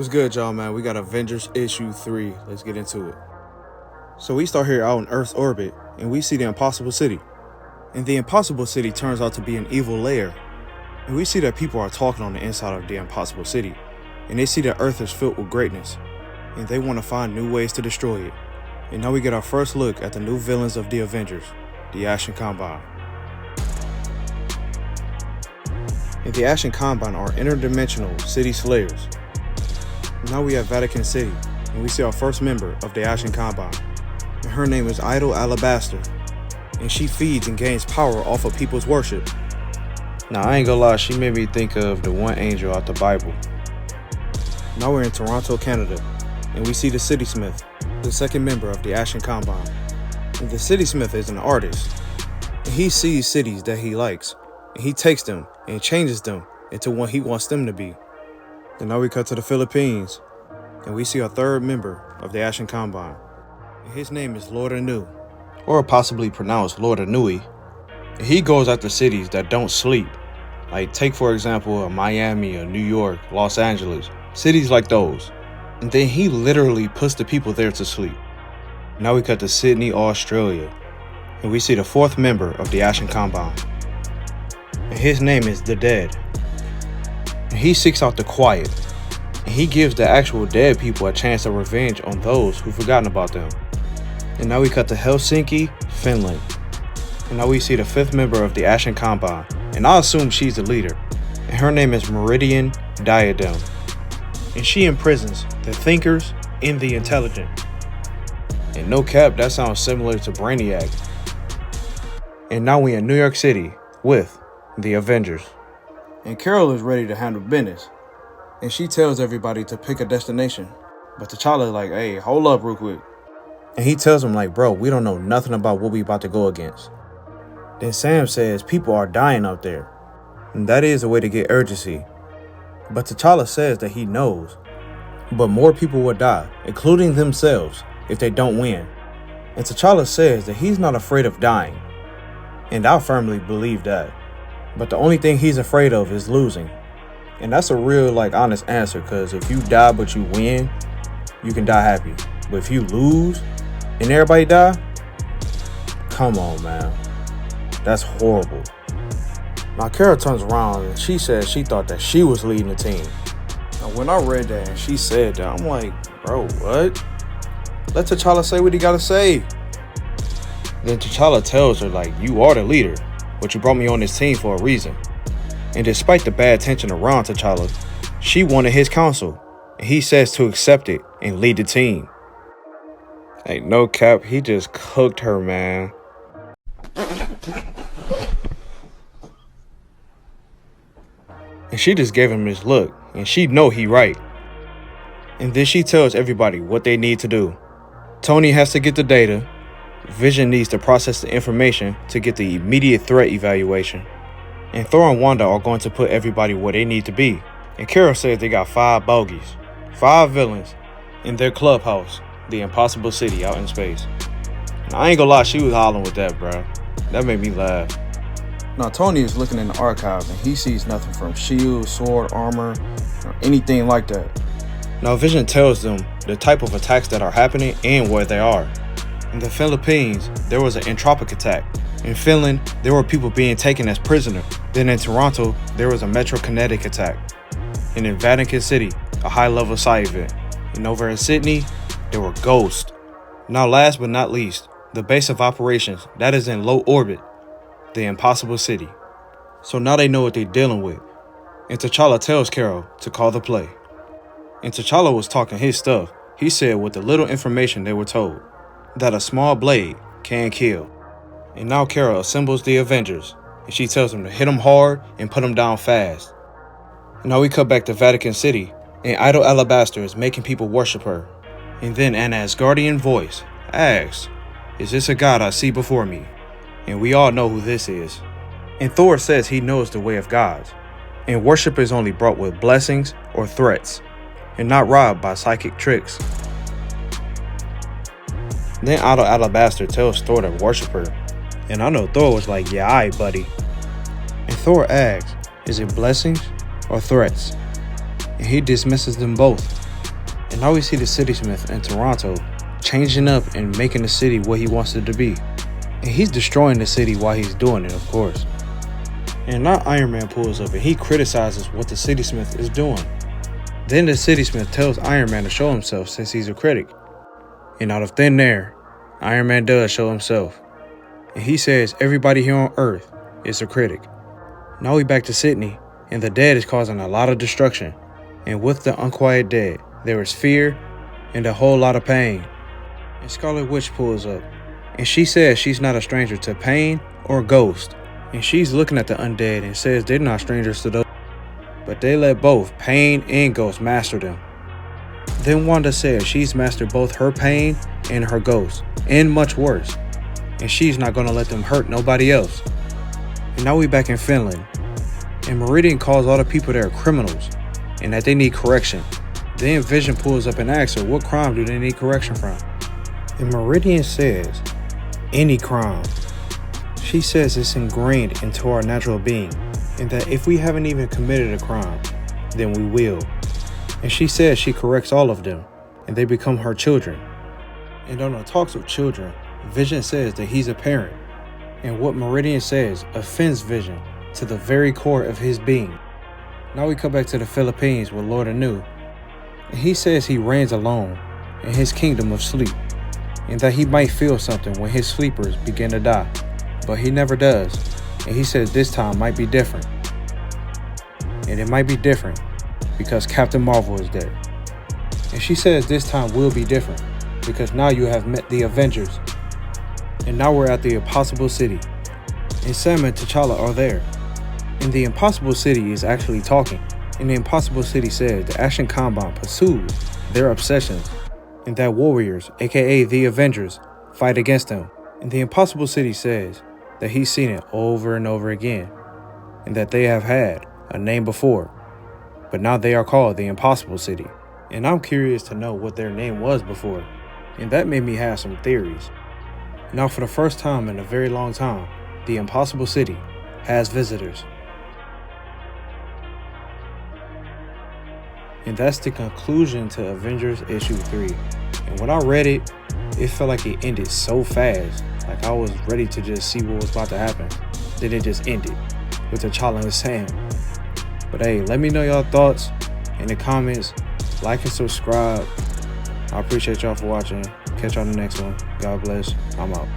What's good, y'all, man? We got Avengers issue 3. Let's get into it. So we start here out in Earth's orbit, and we see the Impossible City. And the Impossible City turns out to be an evil lair. And we see that people are talking on the inside of the Impossible City. And they see that Earth is filled with greatness. And they want to find new ways to destroy it. And now we get our first look at the new villains of the Avengers, the Ashen Combine. And the Ashen Combine are interdimensional city slayers. Now we have Vatican City, and we see our first member of the Ashen Combine. And her name is Idol Alabaster, and she feeds and gains power off of people's worship. Now I ain't gonna lie, she made me think of the one angel out the Bible. Now we're in Toronto, Canada, and we see the City Smith, the second member of the Ashen Combine. And the City Smith is an artist, and he sees cities that he likes, and he takes them and changes them into what he wants them to be. And now we cut to the Philippines, and we see our third member of the Ashen Combine. And his name is Lord Anu, or possibly pronounced Lord Anui. And he goes after cities that don't sleep. Like take for example a Miami, a New York, Los Angeles, cities like those. And then he literally puts the people there to sleep. Now we cut to Sydney, Australia, and we see the fourth member of the Ashen Combine. And his name is The Dead. And he seeks out the quiet, and he gives the actual dead people a chance of revenge on those who've forgotten about them. And now we cut to Helsinki, Finland. And now we see the fifth member of the Ashen Combine, and I assume she's the leader. And her name is Meridian Diadem. And she imprisons the thinkers and the intelligent. And no cap, that sounds similar to Brainiac. And now we in New York City with the Avengers. And Carol is ready to handle business. And she tells everybody to pick a destination. But T'Challa is like, hey, hold up real quick. And he tells him like, bro, we don't know nothing about what we about to go against. Then Sam says people are dying out there. And that is a way to get urgency. But T'Challa says that he knows. But more people will die, including themselves, if they don't win. And T'Challa says that he's not afraid of dying. And I firmly believe that. But the only thing he's afraid of is losing. And that's a real, honest answer, because if you die but you win, you can die happy. But if you lose and everybody die, come on, man. That's horrible. Now, Kara turns around and she says she thought that she was leading the team. Now, when I read that and she said that, I'm like, bro, what? Let T'Challa say what he gotta say. Then T'Challa tells her, you are the leader. But you brought me on this team for a reason. And despite the bad tension around T'Challa, she wanted his counsel, and he says to accept it and lead the team. Hey, no cap, he just cooked her, man. And she just gave him this look, and she know he right. And then she tells everybody what they need to do. Tony has to get the data. Vision needs to process the information to get the immediate threat evaluation. And Thor and Wanda are going to put everybody where they need to be. And Carol says they got 5 bogeys, 5 villains, in their clubhouse, the Impossible City out in space. And I ain't gonna lie, she was hollering with that, bro. That made me laugh. Now Tony is looking in the archives and he sees nothing from shield, sword, armor, or anything like that. Now Vision tells them the type of attacks that are happening and where they are. In the Philippines, there was an entropic attack. In Finland, there were people being taken as prisoner. Then in Toronto, there was a metrokinetic attack. And in Vatican City, a high-level psi event. And over in Sydney, there were ghosts. Now last but not least, the base of operations that is in low orbit, the Impossible City. So now they know what they're dealing with. And T'Challa tells Carol to call the play. And T'Challa was talking his stuff. He said with the little information they were told, that a small blade can kill. And now Carol assembles the Avengers, and she tells them to hit them hard and put them down fast. And now we cut back to Vatican City, and Idol Alabaster is making people worship her. And then an Asgardian voice asks, is this a god I see before me? And we all know who this is. And Thor says he knows the way of gods, and worship is only brought with blessings or threats, and not robbed by psychic tricks. Then Idol Alabaster tells Thor to worship her. And I know Thor was like, yeah, alright, buddy. And Thor asks, is it blessings or threats? And he dismisses them both. And now we see the Citysmith in Toronto changing up and making the city what he wants it to be. And he's destroying the city while he's doing it, of course. And now Iron Man pulls up and he criticizes what the Citysmith is doing. Then the Citysmith tells Iron Man to show himself since he's a critic. And out of thin air, Iron Man does show himself. And he says everybody here on Earth is a critic. Now we back to Sydney, and the dead is causing a lot of destruction. And with the unquiet dead, there is fear and a whole lot of pain. And Scarlet Witch pulls up, and she says she's not a stranger to pain or ghost. And she's looking at the undead and says they're not strangers to those, but they let both pain and ghost master them. Then Wanda says she's mastered both her pain and her ghost, and much worse. And she's not gonna let them hurt nobody else. And now we back in Finland, and Meridian calls all the people there criminals, and that they need correction. Then Vision pulls up and asks her what crime do they need correction from. And Meridian says, any crime. She says it's ingrained into our natural being, and that if we haven't even committed a crime, then we will. And she says she corrects all of them, and they become her children. And on the talks of children, Vision says that he's a parent, and what Meridian says offends Vision to the very core of his being. Now we come back to the Philippines with Lord Anu, and he says he reigns alone in his kingdom of sleep, and that he might feel something when his sleepers begin to die, but he never does, and he says this time might be different. And it might be different because Captain Marvel is dead. And she says this time will be different because now you have met the Avengers, and now we're at the Impossible City, and Sam and T'Challa are there. And the Impossible City is actually talking, and the Impossible City says the Ashen Combine pursues their obsessions, and that warriors, aka the Avengers, fight against them. And the Impossible City says that he's seen it over and over again, and that they have had a name before, but now they are called the Impossible City. And I'm curious to know what their name was before, and that made me have some theories. Now for the first time in a very long time, the Impossible City has visitors. And that's the conclusion to Avengers issue 3. And when I read it, it felt like it ended so fast. Like I was ready to just see what was about to happen. Then it just ended with T'Challa and Sam. But hey, let me know y'all thoughts in the comments. Like and subscribe. I appreciate y'all for watching. Catch y'all in the next one. God bless. I'm out.